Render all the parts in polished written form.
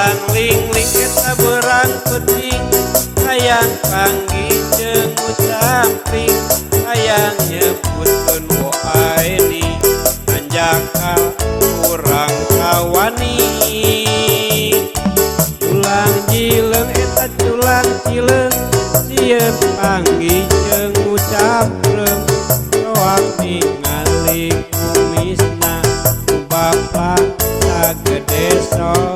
Tanglang ling-ling eta berang penting hayang panggih jeung ngucamping hayang nyebutkeun wae ni anjaka urang kawani culang jileung eta culang cileung sieun panggih jeung ngucapkeun soak ningali kumisna ku bapa sagede sok.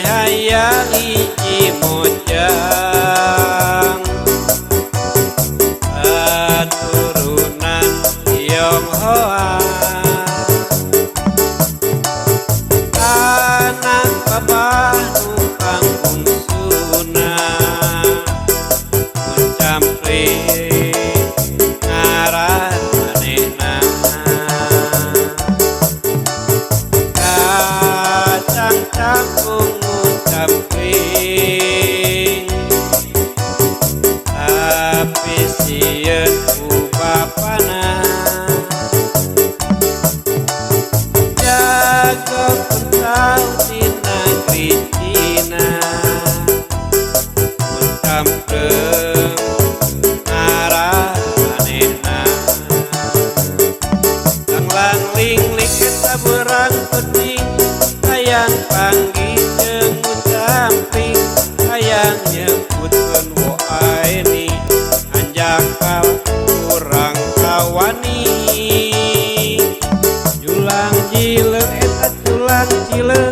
Hayang hiji mojang keturunan Tionghoa anak babah nu pangbungsuna ngucampring ngaran manehna kacang cangkung ngucampring tapi sieun ku bapana jago pentau di negeri Cina ngucampkeun ngaran manehna tanglang ling-ling eta berang penting hayang panggih jeung ngucamping hayang nyebutkeun wae ni anjaka urang kawani julang jileung eta culang cileung